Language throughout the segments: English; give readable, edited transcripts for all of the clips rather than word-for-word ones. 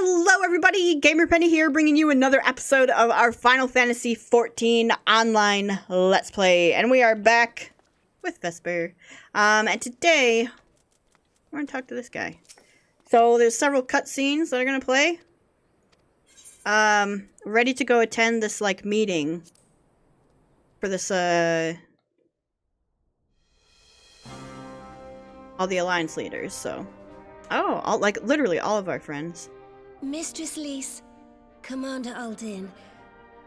Hello everybody, Gamer Penny here, bringing you another episode of our Final Fantasy XIV online Let's Play, and we are back with Vesper. And today, we're gonna talk to this guy. So there's several cutscenes that are gonna play. Ready to go attend this, like, meeting for this, all the Alliance leaders, so. Oh, literally all of our friends. Mistress Lys, Commander Aldin,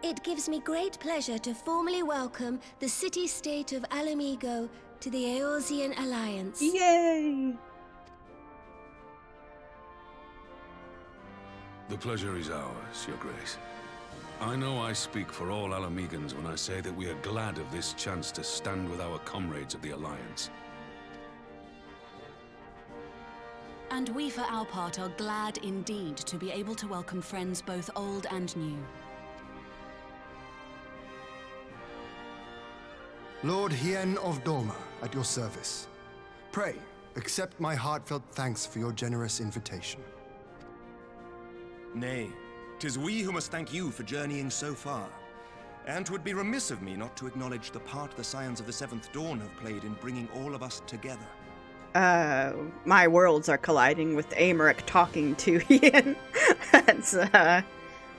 it gives me great pleasure to formally welcome the city-state of Alamigo to the Eorzean Alliance. Yay! The pleasure is ours, Your Grace. I know I speak for all Alamegans when I say that we are glad of this chance to stand with our comrades of the Alliance. And we, for our part, are glad indeed to be able to welcome friends both old and new. Lord Hien of Doma, at your service. Pray, accept my heartfelt thanks for your generous invitation. Nay, 'tis we who must thank you for journeying so far. And 'twould be remiss of me not to acknowledge the part the Scions of the Seventh Dawn have played in bringing all of us together. My worlds are colliding with Amaric talking to Ian. That's,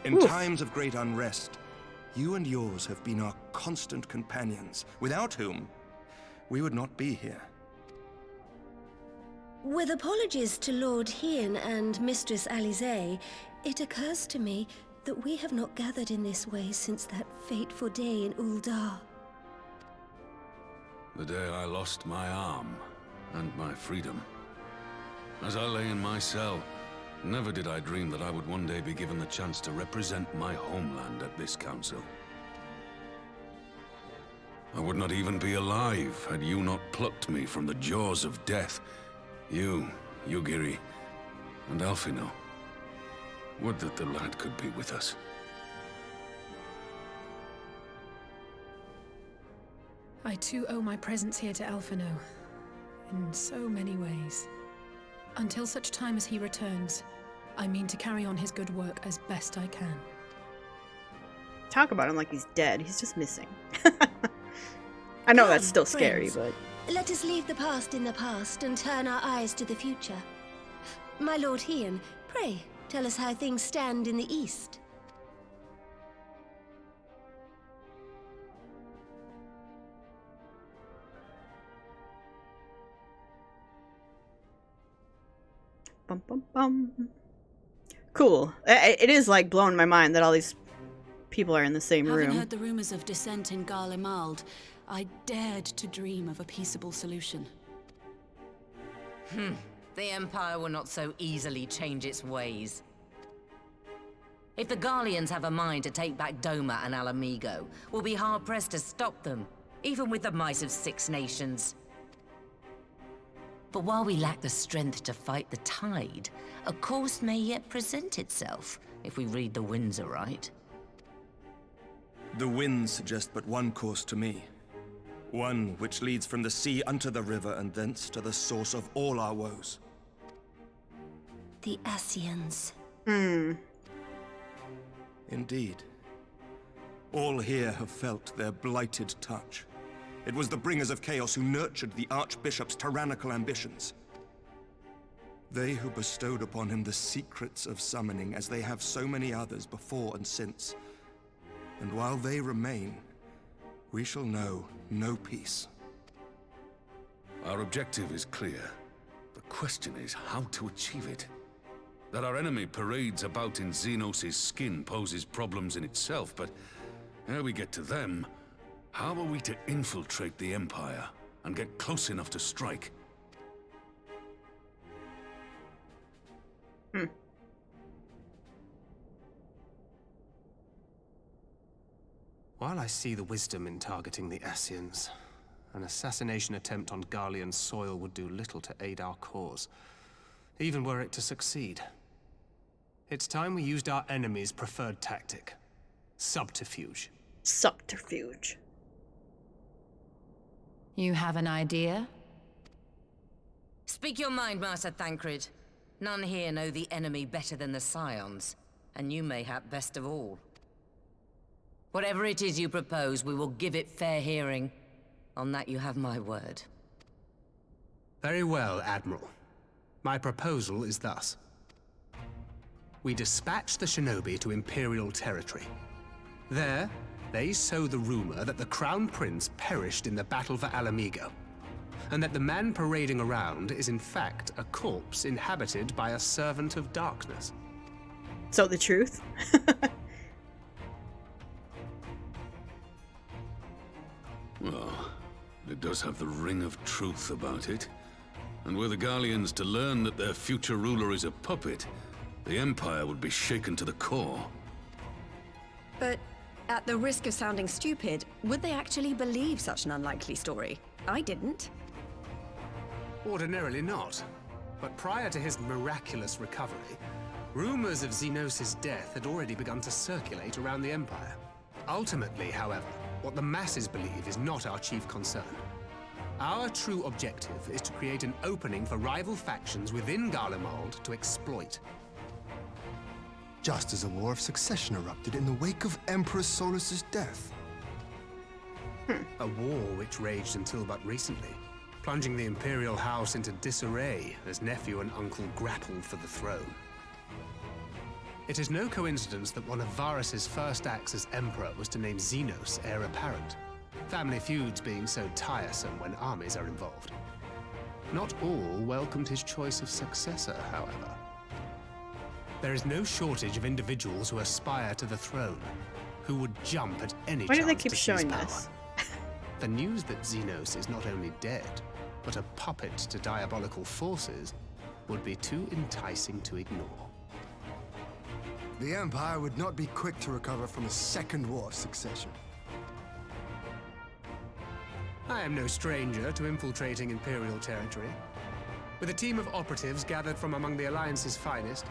In times of great unrest, you and yours have been our constant companions, without whom we would not be here. With apologies to Lord Hien and Mistress Alize, it occurs to me that we have not gathered in this way since that fateful day in Uldar. The day I lost my arm and my freedom. As I lay in my cell, never did I dream that I would one day be given the chance to represent my homeland at this council. I would not even be alive had you not plucked me from the jaws of death. You, Yugiri, and Alphino. Would that the lad could be with us. I too owe my presence here to Alphino. In so many ways. Until such time as he returns, I mean to carry on his good work as best I can. Talk about him like he's dead. He's just missing. I know that's still scary, friends, but... Let us leave the past in the past and turn our eyes to the future. My Lord Hien, pray, tell us how things stand in the East. Bum, bum, bum. Cool. It is, like, blowing my mind that all these people are in the same room. Having heard the rumors of dissent in Garlemald, I dared to dream of a peaceable solution. The Empire will not so easily change its ways. If the Garleans have a mind to take back Doma and Alamigo, we'll be hard-pressed to stop them, even with the might of 6 nations. But while we lack the strength to fight the tide, a course may yet present itself, if we read the winds aright. The winds suggest but one course to me. One which leads from the sea unto the river and thence to the source of all our woes. The Ascians. Indeed. All here have felt their blighted touch. It was the bringers of chaos who nurtured the Archbishop's tyrannical ambitions. They who bestowed upon him the secrets of summoning, as they have so many others before and since. And while they remain, we shall know no peace. Our objective is clear. The question is how to achieve it. That our enemy parades about in Xenos' skin poses problems in itself, but ere we get to them, how are we to infiltrate the Empire and get close enough to strike? While I see the wisdom in targeting the Ascians, an assassination attempt on Garlean soil would do little to aid our cause, even were it to succeed. It's time we used our enemy's preferred tactic. Subterfuge. Subterfuge. You have an idea? Speak your mind, Master Thancred. None here know the enemy better than the Scions, and you mayhap best of all. Whatever it is you propose, we will give it fair hearing. On that you have my word. Very well, Admiral. My proposal is thus. We dispatch the shinobi to Imperial territory. There, they sow the rumor that the Crown Prince perished in the battle for Alamigo, and that the man parading around is in fact a corpse inhabited by a servant of darkness. So the truth? Well, it does have the ring of truth about it. And were the Garleans to learn that their future ruler is a puppet, the Empire would be shaken to the core. But at the risk of sounding stupid, would they actually believe such an unlikely story? I didn't. Ordinarily not. But prior to his miraculous recovery, rumors of Xenos' death had already begun to circulate around the Empire. Ultimately, however, what the masses believe is not our chief concern. Our true objective is to create an opening for rival factions within Garlemald to exploit. Just as a war of succession erupted in the wake of Emperor Solus's death. A war which raged until but recently, plunging the Imperial House into disarray as nephew and uncle grappled for the throne. It is no coincidence that one of Varus's first acts as Emperor was to name Xenos heir apparent, family feuds being so tiresome when armies are involved. Not all welcomed his choice of successor, however. There is no shortage of individuals who aspire to the throne, who would jump at any Why chance do they keep to showing seize power. this? The news that Xenos is not only dead, but a puppet to diabolical forces would be too enticing to ignore. The Empire would not be quick to recover from a second war of succession. I am no stranger to infiltrating Imperial territory. With a team of operatives gathered from among the Alliance's finest,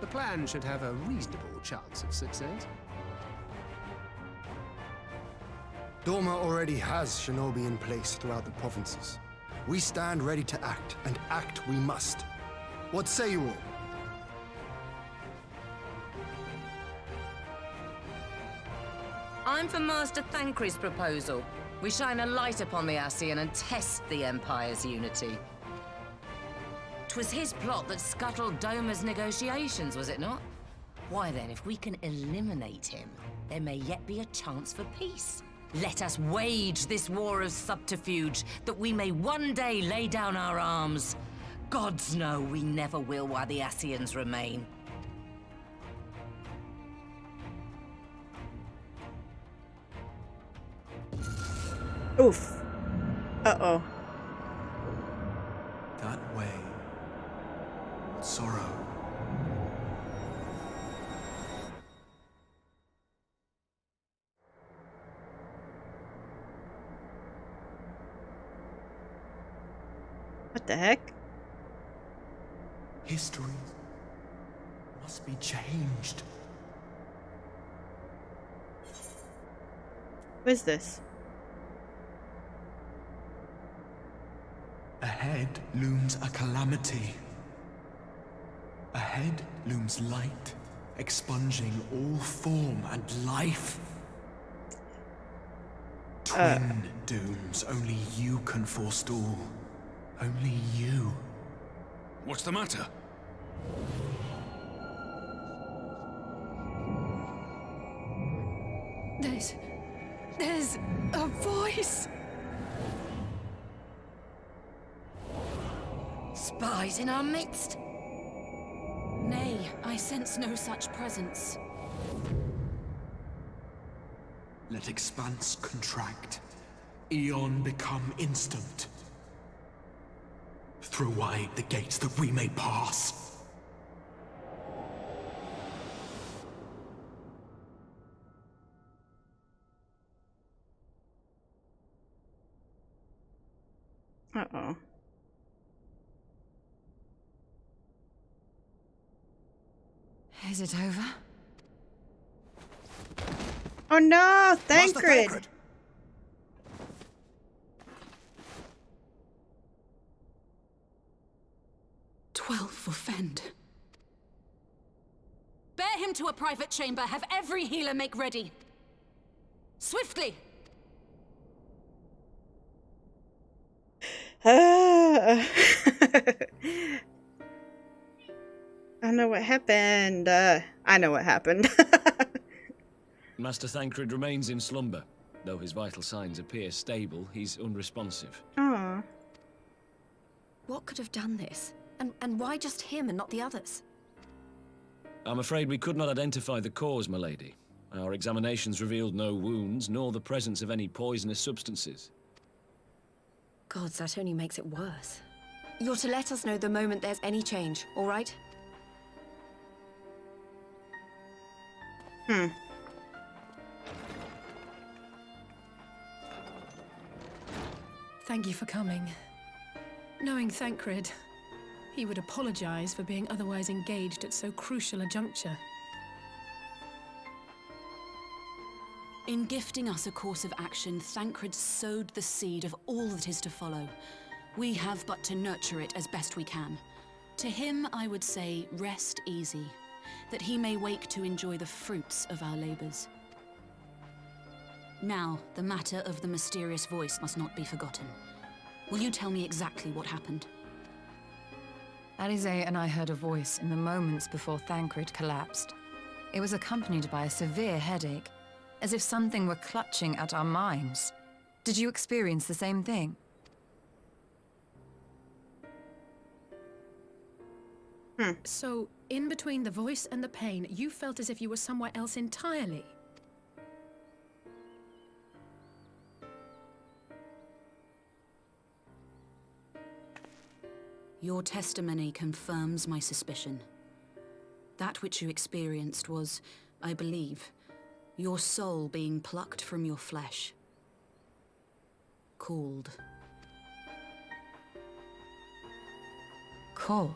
the plan should have a reasonable chance of success. Doma already has shinobi in place throughout the provinces. We stand ready to act, and act we must. What say you all? I'm for Master Thancred's proposal. We shine a light upon the Ascian and test the Empire's unity. 'Twas his plot that scuttled Doma's negotiations, was it not? Why then, if we can eliminate him, there may yet be a chance for peace. Let us wage this war of subterfuge, that we may one day lay down our arms. Gods know we never will while the Ascians remain. Oof. Uh-oh. That way. Sorrow. What the heck? History must be changed. What is this? Ahead looms a calamity. Ahead looms light, expunging all form and life. Twin dooms only you can forestall. Only you. What's the matter? There's a voice. Spies in our midst? Nay, I sense no such presence. Let expanse contract. Eon become instant. Throw wide the gates that we may pass. Uh-oh. Is it over? Oh no, Thancred! 12 for Fend. Bear him to a private chamber. Have every healer make ready. Swiftly! I know what happened. I know what happened. Master Thancred remains in slumber. Though his vital signs appear stable, he's unresponsive. Aww. What could have done this? And why just him and not the others? I'm afraid we could not identify the cause, milady. Our examinations revealed no wounds, nor the presence of any poisonous substances. Gods, that only makes it worse. You're to let us know the moment there's any change, all right? Thank you for coming. Knowing Thancred, he would apologize for being otherwise engaged at so crucial a juncture. In gifting us a course of action, Thancred sowed the seed of all that is to follow. We have but to nurture it as best we can. To him, I would say, rest easy, that he may wake to enjoy the fruits of our labors. Now, the matter of the mysterious voice must not be forgotten. Will you tell me exactly what happened? Alize and I heard a voice in the moments before Thancred collapsed. It was accompanied by a severe headache, as if something were clutching at our minds. Did you experience the same thing? So, in between the voice and the pain, you felt as if you were somewhere else entirely. Your testimony confirms my suspicion. That which you experienced was, I believe, your soul being plucked from your flesh. Called. Called?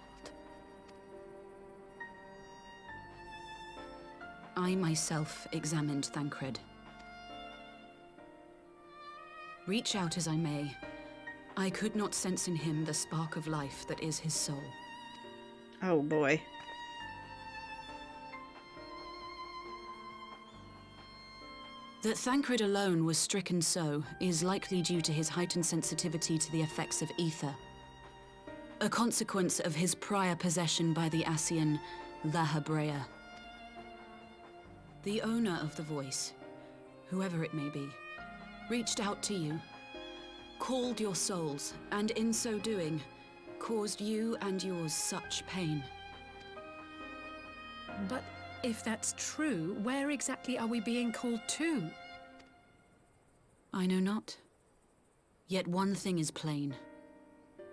I myself examined Thancred. Reach out as I may, I could not sense in him the spark of life that is his soul. Oh boy. That Thancred alone was stricken so is likely due to his heightened sensitivity to the effects of ether. A consequence of his prior possession by the Ascian La Hebrea. The owner of the voice, whoever it may be, reached out to you, called your souls, and in so doing, caused you and yours such pain. But if that's true, where exactly are we being called to? I know not. Yet one thing is plain.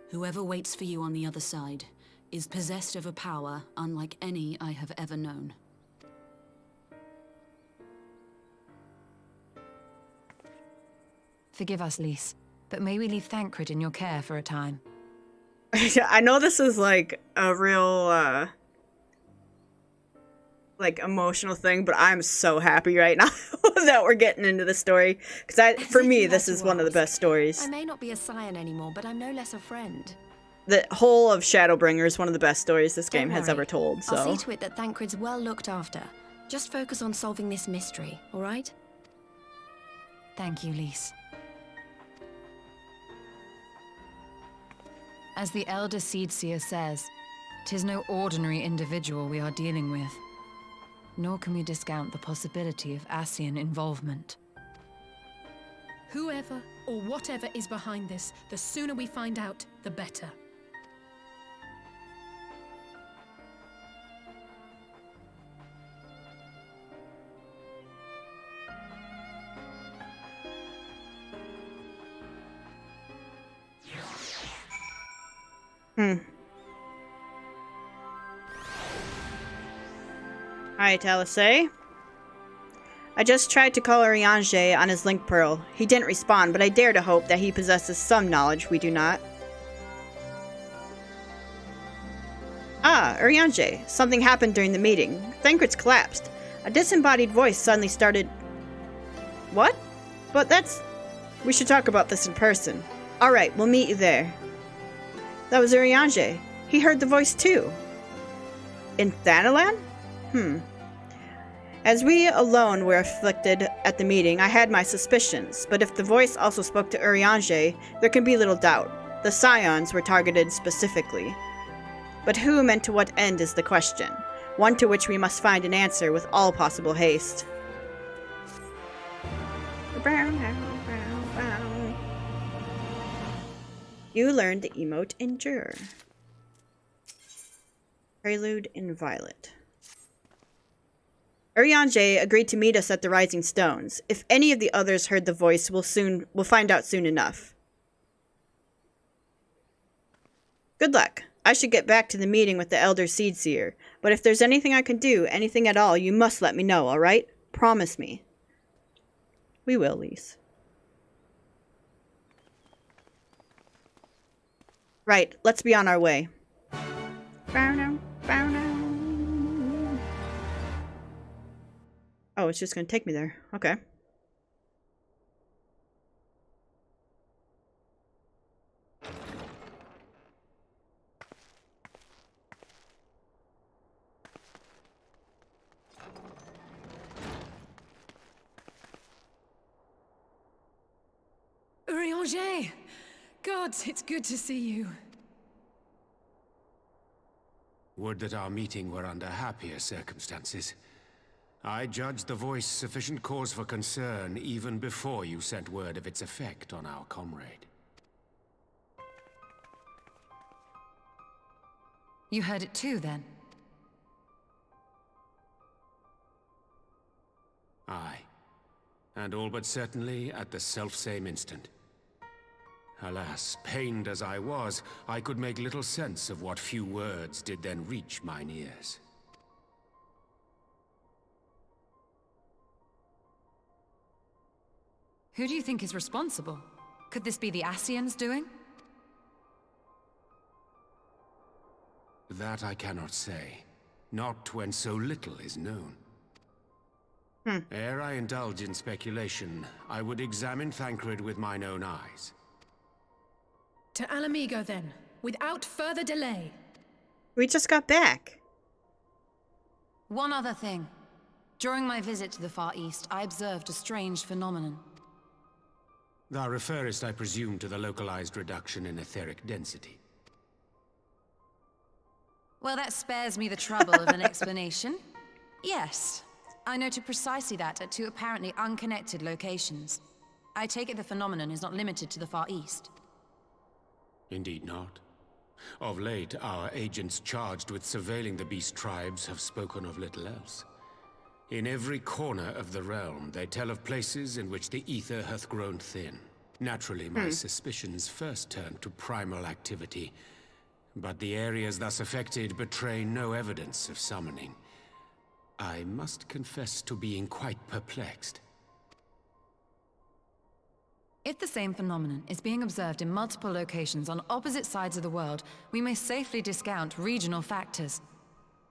Whoever waits for you on the other side is possessed of a power unlike any I have ever known. Forgive us, Lise, but may we leave Thancred in your care for a time? I know this is like a real like emotional thing, but I'm so happy right now that we're getting into the story, because for me this is one of the best stories. I may not be a scion anymore, but I'm no less a friend. The whole of Shadowbringer is one of the best stories this game has ever told, so I'll see to it that Thancred's well looked after. Just focus on solving this mystery, all right? Thank you, Lise. As the Elder Seedseer says, 'tis no ordinary individual we are dealing with. Nor can we discount the possibility of Ascian involvement. Whoever or whatever is behind this, the sooner we find out, the better. Alright, Alice. I just tried to call Urianger on his link pearl. He didn't respond, but I dare to hope that he possesses some knowledge we do not. Ah, Urianger. Something happened during the meeting. Thancred's collapsed. A disembodied voice suddenly started... What? But that's... We should talk about this in person. Alright, we'll meet you there. That was Urianger. He heard the voice too. In Thanalan? As we alone were afflicted at the meeting, I had my suspicions, but if the voice also spoke to Urianger, there can be little doubt. The Scions were targeted specifically. But whom and to what end is the question, one to which we must find an answer with all possible haste. You learned the emote Endure. Prelude in Violet. Urianger agreed to meet us at the Rising Stones. If any of the others heard the voice, we'll find out soon enough. Good luck. I should get back to the meeting with the Elder Seedseer, but if there's anything I can do, anything at all, you must let me know, alright? Promise me. We will, Lise. Right, let's be on our way. Oh, it's just gonna take me there. Okay. Urianger! Gods, it's good to see you. Would that our meeting were under happier circumstances. I judged the voice sufficient cause for concern even before you sent word of its effect on our comrade. You heard it too, then? Aye. And all but certainly at the selfsame instant. Alas, pained as I was, I could make little sense of what few words did then reach mine ears. Who do you think is responsible? Could this be the Ascians doing? That I cannot say. Not when so little is known. Ere I indulge in speculation, I would examine Thancred with mine own eyes. To Alamigo, then, without further delay. We just got back. One other thing. During my visit to the Far East, I observed a strange phenomenon. Thou referrest, I presume, to the localized reduction in etheric density. Well, that spares me the trouble of an explanation. Yes, I noted precisely that at two apparently unconnected locations. I take it the phenomenon is not limited to the Far East. Indeed not. Of late, our agents charged with surveilling the beast tribes have spoken of little else. In every corner of the realm, they tell of places in which the ether hath grown thin. Naturally, my suspicions first turned to primal activity, but the areas thus affected betray no evidence of summoning. I must confess to being quite perplexed. If the same phenomenon is being observed in multiple locations on opposite sides of the world, we may safely discount regional factors.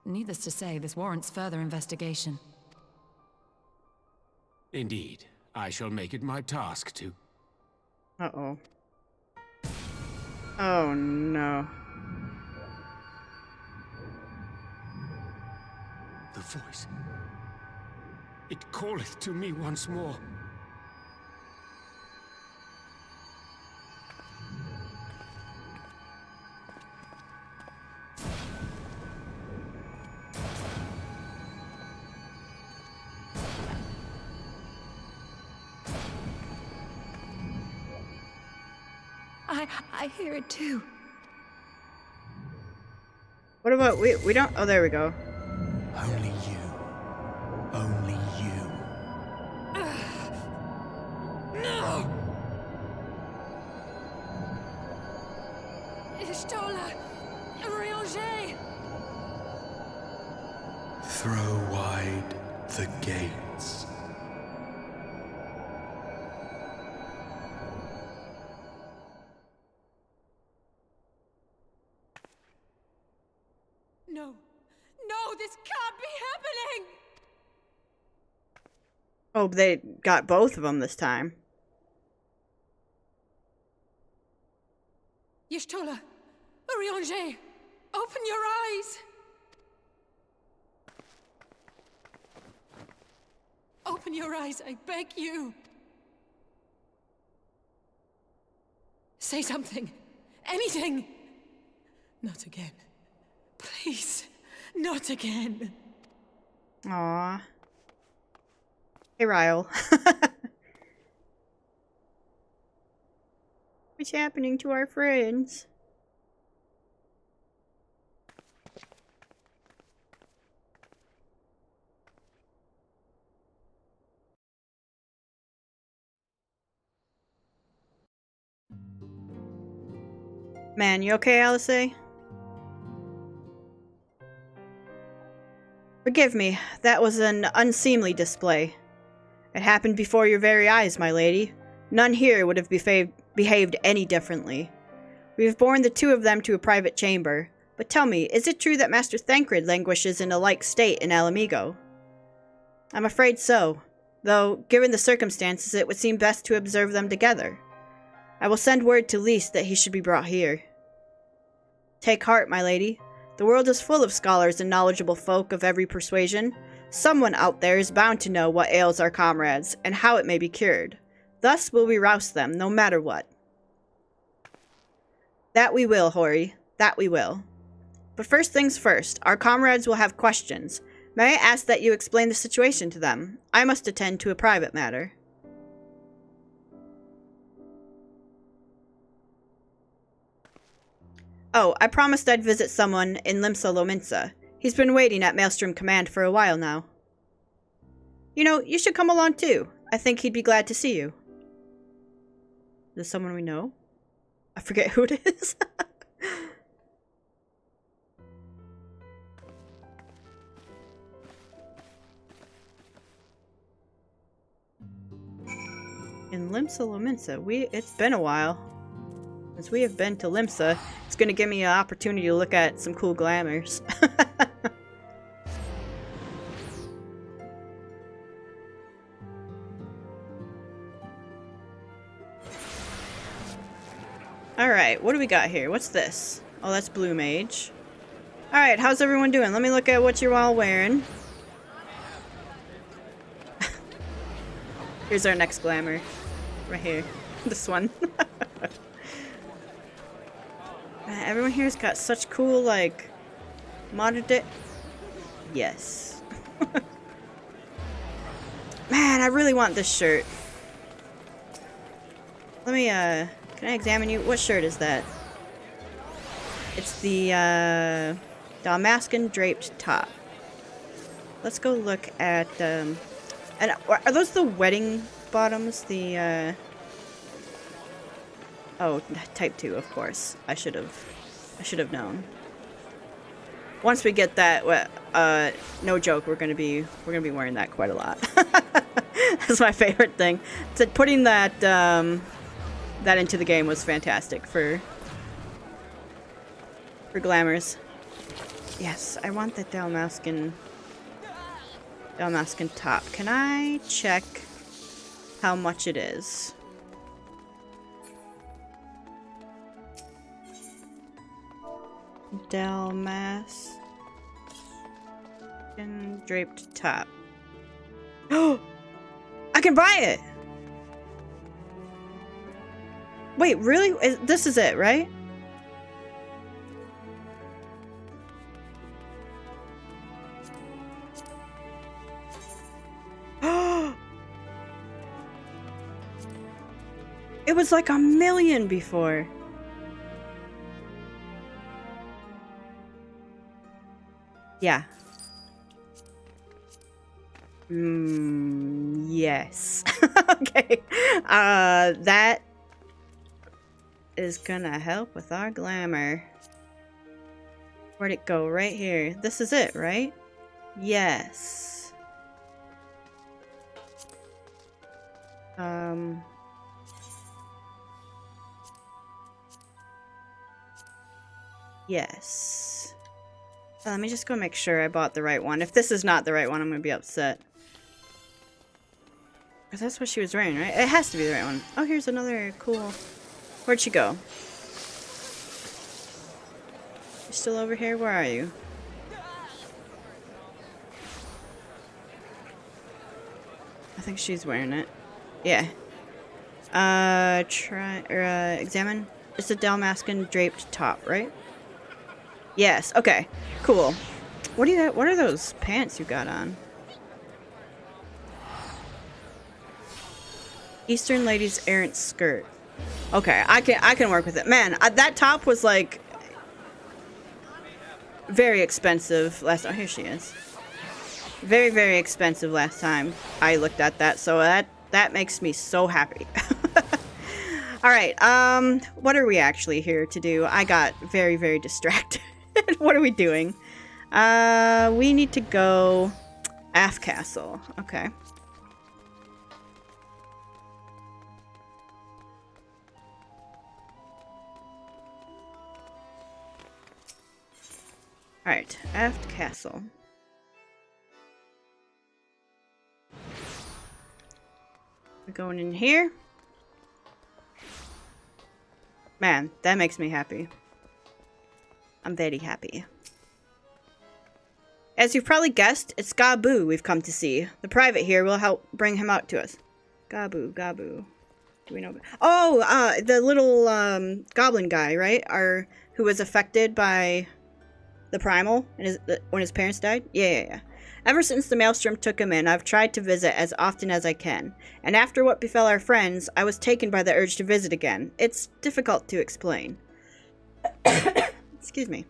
Needless to say, this warrants further investigation. Indeed. I shall make it my task to... Uh-oh. Oh, no. The voice. It calleth to me once more. I hear it too. What about we don't? Oh, there we go. Only you. Only you. No! Ishtola! Urianger! Throw wide the gates. No. No, this can't be happening! Oh, they got both of them this time. Y'shtola! Urianger! Open your eyes! Open your eyes, I beg you. Say something. Anything. Not again. Please. Not again. Aww. Hey, Ryle. What's happening to our friends? Man, you okay, Alice? Forgive me, that was an unseemly display. It happened before your very eyes, my lady. None here would have behaved any differently. We have borne the two of them to a private chamber. But tell me, is it true that Master Thancred languishes in a like state in Alamigo? I'm afraid so, though, given the circumstances, it would seem best to observe them together. I will send word to Lys that he should be brought here. Take heart, my lady. The world is full of scholars and knowledgeable folk of every persuasion. Someone out there is bound to know what ails our comrades, and how it may be cured. Thus will we rouse them, no matter what. That we will, Hori. That we will. But first things first, our comrades will have questions. May I ask that you explain the situation to them? I must attend to a private matter. Oh, I promised I'd visit someone in Limsa Lominsa. He's been waiting at Maelstrom Command for a while now. You know, you should come along too. I think he'd be glad to see you. Is this someone we know? I forget who it is. In Limsa Lominsa, it's been a while since we have been to Limsa. It's gonna give me an opportunity to look at some cool glamours. Alright, what do we got here? What's this? Oh, that's Blue Mage. Alright, how's everyone doing? Let me look at what you're all wearing. Here's our next glamour. Right here. This one. Man, everyone here's got such cool, like, modern day. Yes. Man, I really want this shirt. Let me, can I examine you? What shirt is that? It's the, Damascus draped top. Let's go look at, and are those the wedding bottoms? The, oh, type 2, of course. I should have known. Once we get that, no joke, we're gonna be wearing that quite a lot. That's my favorite thing. So putting that that into the game was fantastic for glamours. Yes, I want the Damascus top. Can I check how much it is? Damascus draped top. Oh, I can buy it. Wait, really? This is it, right? It was like 1,000,000 before. Yeah. Yes. Okay. That is gonna help with our glamour. Where'd it go? Right here. This is it, right? Yes. Yes. So let me just go make sure I bought the right one. If this is not the right one, I'm gonna be upset. Because that's what she was wearing, right? It has to be the right one. Oh, here's another cool... Where'd she go? You still over here? Where are you? I think she's wearing it. Yeah. Examine. It's a Dalmascan draped top, right? Yes. Okay. Cool. What are those pants you got on? Eastern Lady's errant skirt. Okay, I can work with it. Man, that top was like very expensive last time. Here she is. Very, very expensive last time I looked at that, so that makes me so happy. Alright, what are we actually here to do? I got very, very distracted. What are we doing? We need to go Aft Castle. Okay. Alright, Aft Castle. We're going in here. Man, that makes me happy. I'm very happy. As you've probably guessed, it's Gabu we've come to see. The private here will help bring him out to us. Gabu. Do we know? Oh, the little goblin guy, right? Who was affected by the primal and when his parents died? Yeah. Ever since the Maelstrom took him in, I've tried to visit as often as I can. And after what befell our friends, I was taken by the urge to visit again. It's difficult to explain. Excuse me.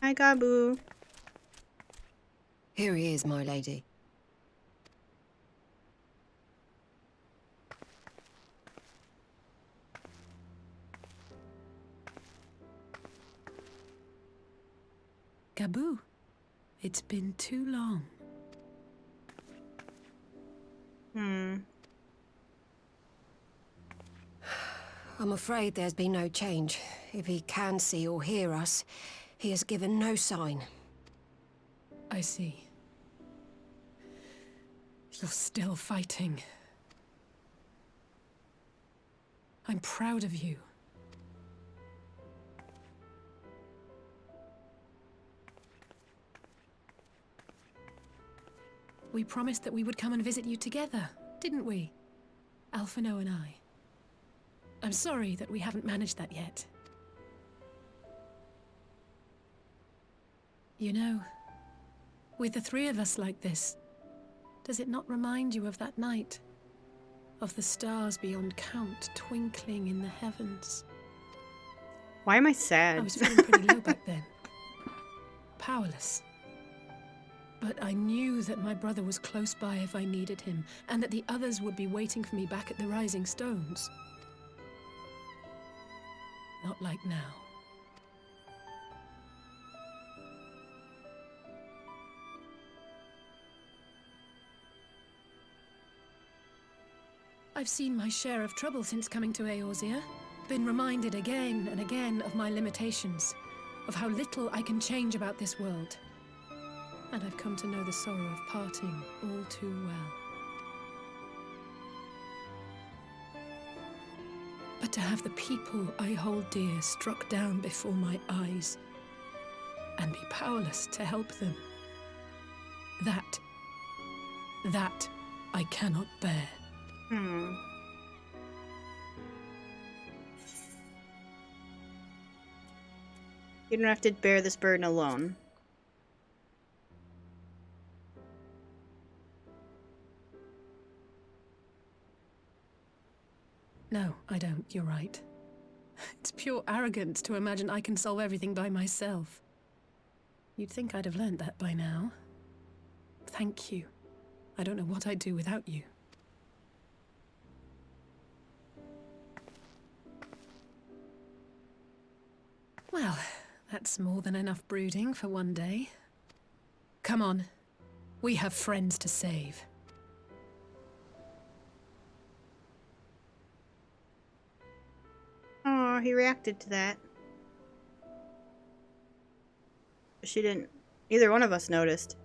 Hi, Gabu. Here he is, my lady. Gabu, it's been too long. I'm afraid there's been no change. If he can see or hear us, he has given no sign. I see. You're still fighting. I'm proud of you. We promised that we would come and visit you together, didn't we? Alphino and I. I'm sorry that we haven't managed that yet. You know, with the three of us like this, does it not remind you of that night? Of the stars beyond count twinkling in the heavens? Why am I sad? I was feeling pretty low back then. Powerless. But I knew that my brother was close by if I needed him, and that the others would be waiting for me back at the Rising Stones. Not like now. I've seen my share of trouble since coming to Eorzea. Been reminded again and again of my limitations, of how little I can change about this world. And I've come to know the sorrow of parting all too well. But to have the people I hold dear struck down before my eyes, and be powerless to help them, that I cannot bear. You don't have to bear this burden alone. No, I don't. You're right. It's pure arrogance to imagine I can solve everything by myself. You'd think I'd have learned that by now. Thank you. I don't know what I'd do without you. Well, that's more than enough brooding for one day. Come on. We have friends to save. Oh, he reacted to that. She didn't. Neither one of us noticed.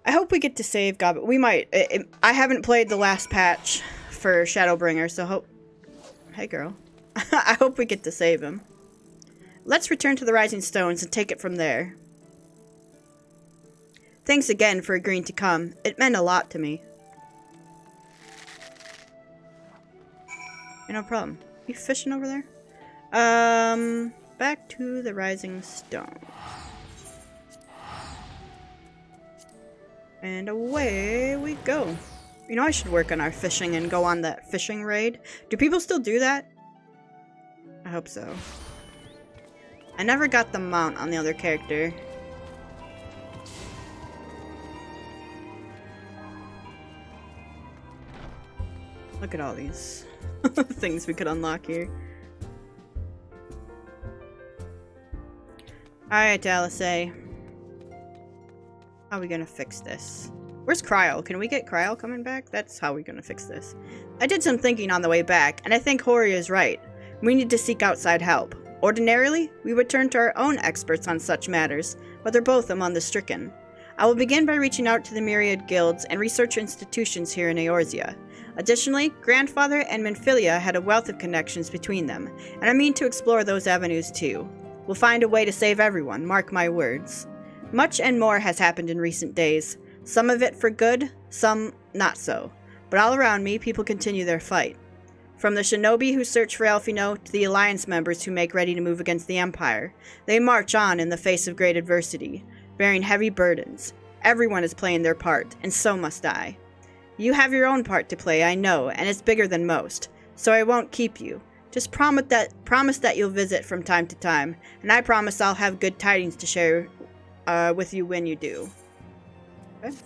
I hope we get to save God, but we might. I haven't played the last patch for Shadowbringer, so hope... Hey, girl. I hope we get to save him. Let's return to the Rising Stones and take it from there. Thanks again for agreeing to come. It meant a lot to me. No problem. You fishing over there? Back to the Rising Stone. And away we go. You know, I should work on our fishing and go on that fishing raid. Do people still do that? I hope so. I never got the mount on the other character. Look at all these things we could unlock here. Alright, Alice. How are we gonna fix this? Where's Cryo? Can we get Cryo coming back? That's how we're gonna fix this. I did some thinking on the way back, and I think Horia is right. We need to seek outside help. Ordinarily, we would turn to our own experts on such matters, but they're both among the stricken. I will begin by reaching out to the myriad guilds and research institutions here in Eorzea. Additionally, Grandfather and Minfilia had a wealth of connections between them, and I mean to explore those avenues too. We'll find a way to save everyone, mark my words. Much and more has happened in recent days. Some of it for good, some not so. But all around me, people continue their fight. From the shinobi who search for Elfino to the Alliance members who make ready to move against the Empire, they march on in the face of great adversity, bearing heavy burdens. Everyone is playing their part, and so must I. You have your own part to play, I know, and it's bigger than most, so I won't keep you. Just promise that you'll visit from time to time, and I promise I'll have good tidings to share with you when you do. Okay.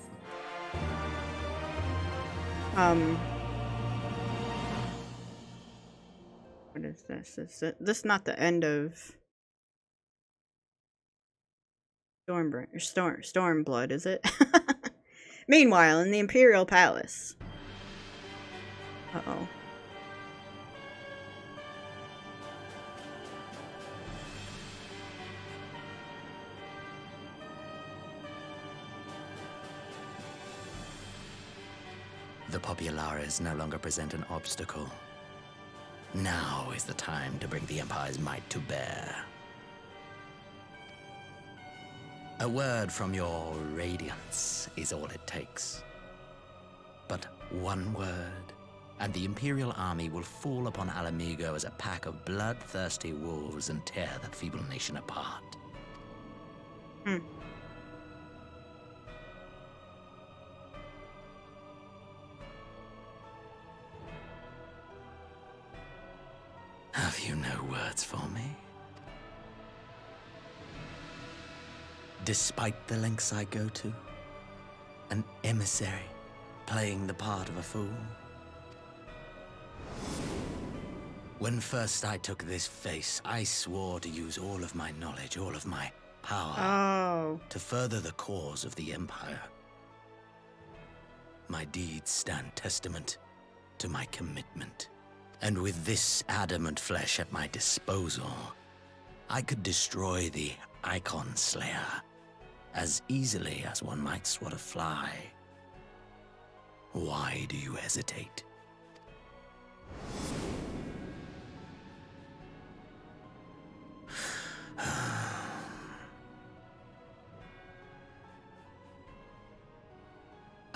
What is this? Is this not the end of Stormblood, is it? Meanwhile, in the Imperial Palace. Uh-oh. The Populares no longer present an obstacle. Now is the time to bring the Empire's might to bear. A word from your Radiance is all it takes. But one word, and the Imperial army will fall upon Alamigo as a pack of bloodthirsty wolves and tear that feeble nation apart. Have you no words for me? Despite the lengths I go to, an emissary playing the part of a fool. When first I took this face, I swore to use all of my knowledge, all of my power to further the cause of the Empire. My deeds stand testament to my commitment. And with this adamant flesh at my disposal, I could destroy the Icon Slayer as easily as one might swat a fly. Why do you hesitate?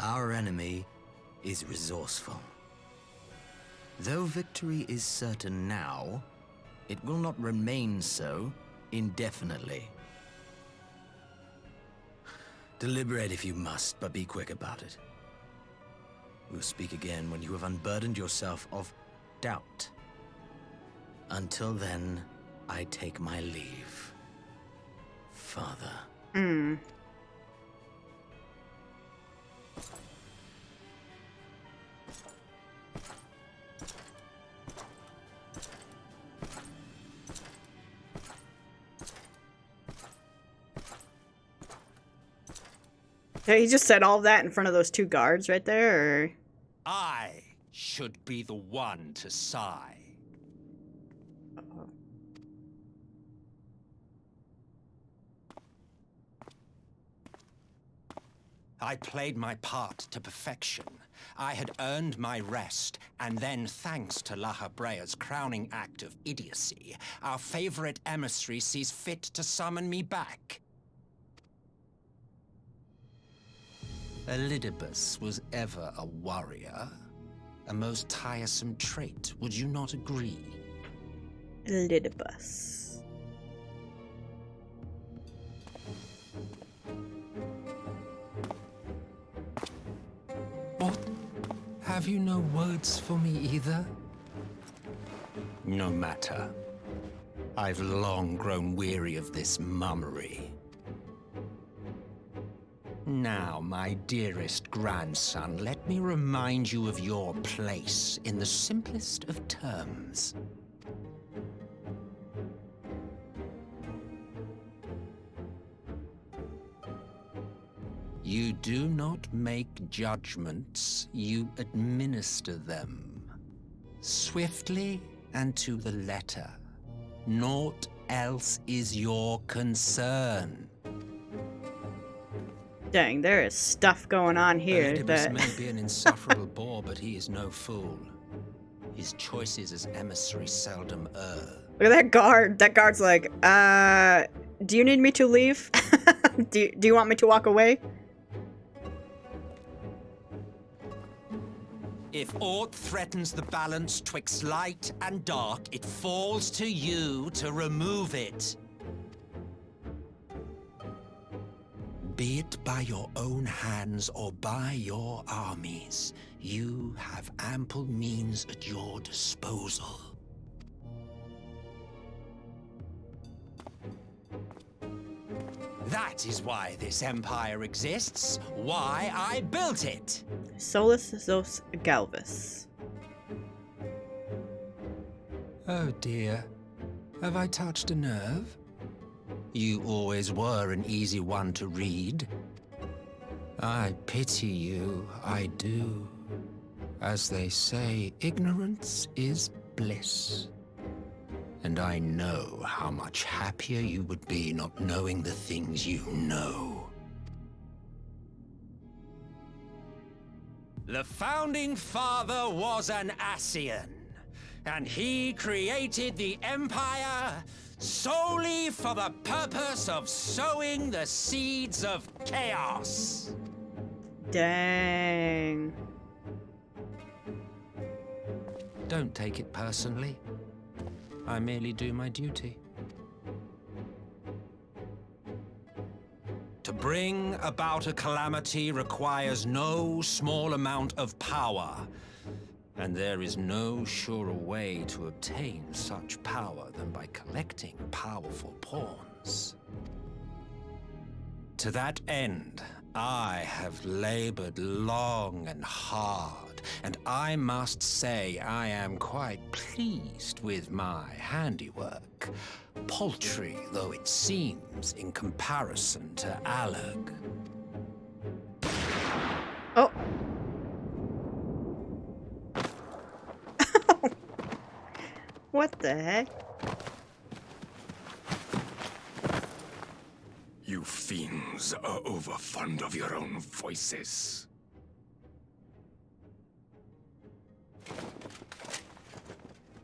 Our enemy is resourceful. Though victory is certain now, it will not remain so indefinitely. Deliberate if you must, but be quick about it. We'll speak again when you have unburdened yourself of doubt. Until then, I take my leave. Father. He just said all that in front of those two guards right there, or? I should be the one to sigh. Uh-oh. I played my part to perfection. I had earned my rest, and then thanks to La Habrea's crowning act of idiocy, our favorite emissary sees fit to summon me back. Elidibus was ever a warrior. A most tiresome trait, would you not agree? Elidibus. What? Have you no words for me either? No matter. I've long grown weary of this mummery. Now, my dearest grandson, let me remind you of your place in the simplest of terms. You do not make judgments, you administer them. Swiftly and to the letter. Naught else is your concern. Dang, there is stuff going on here Elidibus that... may be an insufferable bore, but he is no fool. His choices as emissary seldom err. Look at that guard. That guard's like, do you need me to leave? do you want me to walk away? If aught threatens the balance twixt light and dark, it falls to you to remove it. Be it by your own hands or by your armies, you have ample means at your disposal. That is why this empire exists, why I built it. Solus Zos Galvus. Oh dear, have I touched a nerve? You always were an easy one to read. I pity you, I do. As they say, ignorance is bliss. And I know how much happier you would be not knowing the things you know. The founding father was an Ascian, and he created the Empire solely for the purpose of sowing the seeds of chaos. Dang. Don't take it personally. I merely do my duty. To bring about a calamity requires no small amount of power, and there is no surer way to obtain such power than by collecting powerful pawns. To that end, I have labored long and hard, and I must say I am quite pleased with my handiwork, paltry though it seems in comparison to Alag. Oh. What the heck? You fiends are overfond of your own voices.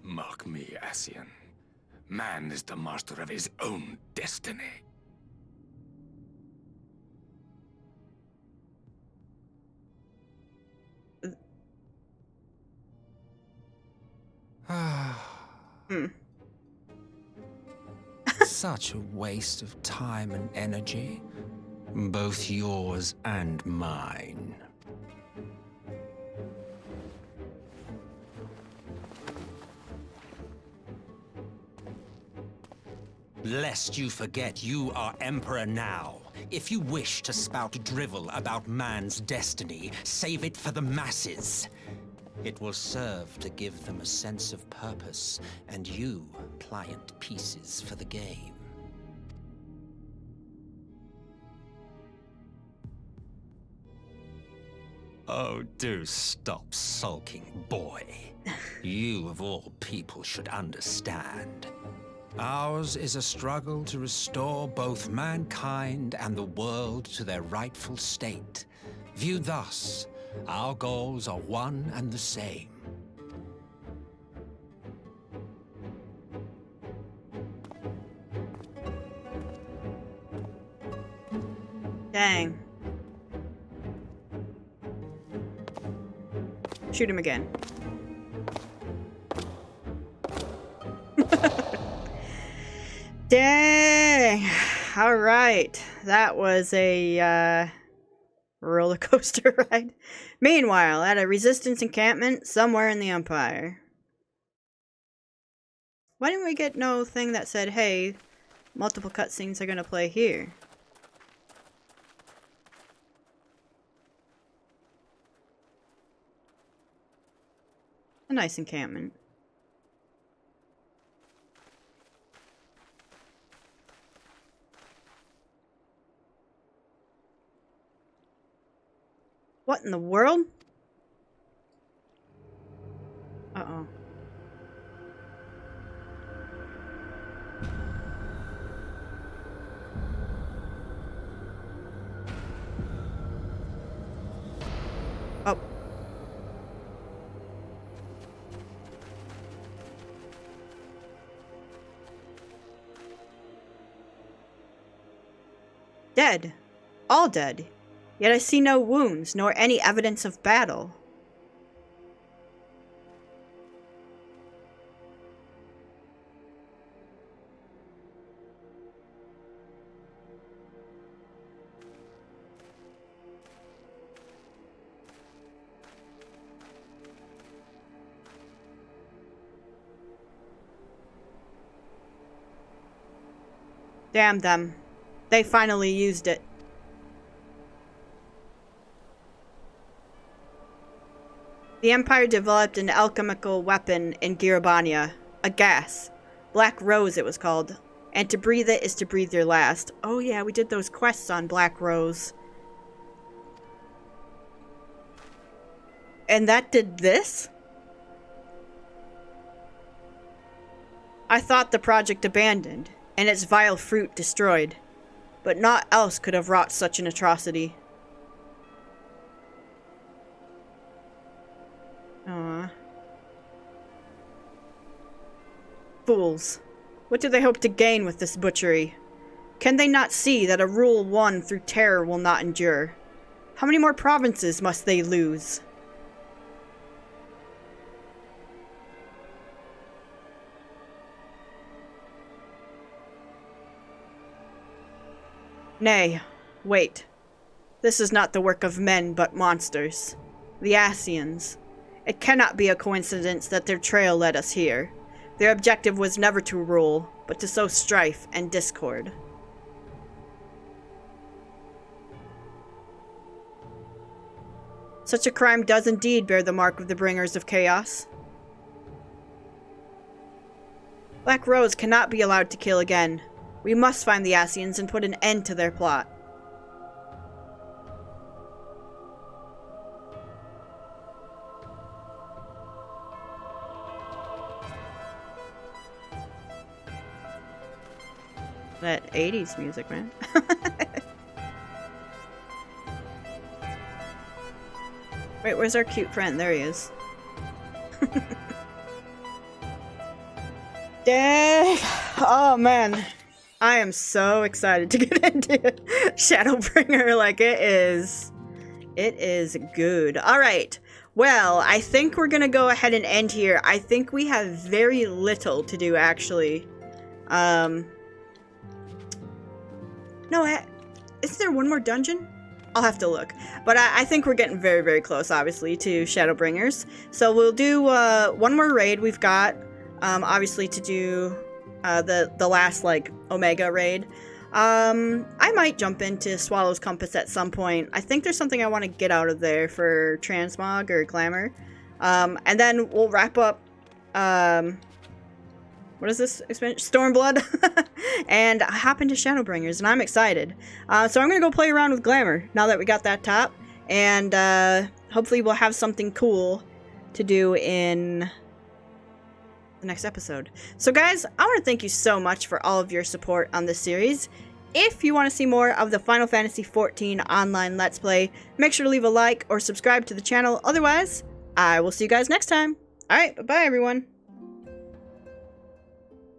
Mark me, Ascian. Man is the master of his own destiny. Such a waste of time and energy, both yours and mine. Lest you forget, you are Emperor now. If you wish to spout drivel about man's destiny, save it for the masses. It will serve to give them a sense of purpose, and you pliant pieces for the game. Oh, do stop sulking, boy. You, of all people, should understand. Ours is a struggle to restore both mankind and the world to their rightful state. Viewed thus, our goals are one and the same. Dang. Shoot him again. Dang. All right. That was a roller coaster ride. Meanwhile, at a resistance encampment somewhere in the Empire. Why didn't we get no thing that said, hey, multiple cutscenes are gonna play here? A nice encampment. What in the world? Uh-oh. Oh. Dead. All dead. Yet I see no wounds, nor any evidence of battle. Damn them. They finally used it. The Empire developed an alchemical weapon in Girabania, a gas. Black Rose it was called. And to breathe it is to breathe your last. Oh yeah, we did those quests on Black Rose. And that did this? I thought the project abandoned, and its vile fruit destroyed. But naught else could have wrought such an atrocity. Aww. Fools. What do they hope to gain with this butchery? Can they not see that a rule won through terror will not endure? How many more provinces must they lose? Nay, wait. This is not the work of men, but monsters. The Ascians. It cannot be a coincidence that their trail led us here. Their objective was never to rule, but to sow strife and discord. Such a crime does indeed bear the mark of the bringers of chaos. Black Rose cannot be allowed to kill again. We must find the Ascians and put an end to their plot. That 80s music, man. Wait, where's our cute friend? There he is. Dang! Oh, man. I am so excited to get into Shadowbringer. Like, it is good. Alright. Well, I think we're gonna go ahead and end here. I think we have very little to do, actually. No, isn't there one more dungeon? I'll have to look. But I think we're getting very, very close, obviously, to Shadowbringers. So we'll do one more raid we've got, obviously, to do the last, like, Omega raid. I might jump into Swallow's Compass at some point. I think there's something I want to get out of there for Transmog or Glamour. And then we'll wrap up, what is this expansion? Stormblood. And hop into Shadowbringers, and I'm excited. So I'm going to go play around with Glamour now that we got that top. And hopefully we'll have something cool to do in the next episode. So guys, I want to thank you so much for all of your support on this series. if you want to see more of the Final Fantasy XIV online Let's Play, make sure to leave a like or subscribe to the channel. Otherwise, I will see you guys next time. Alright, bye-bye everyone.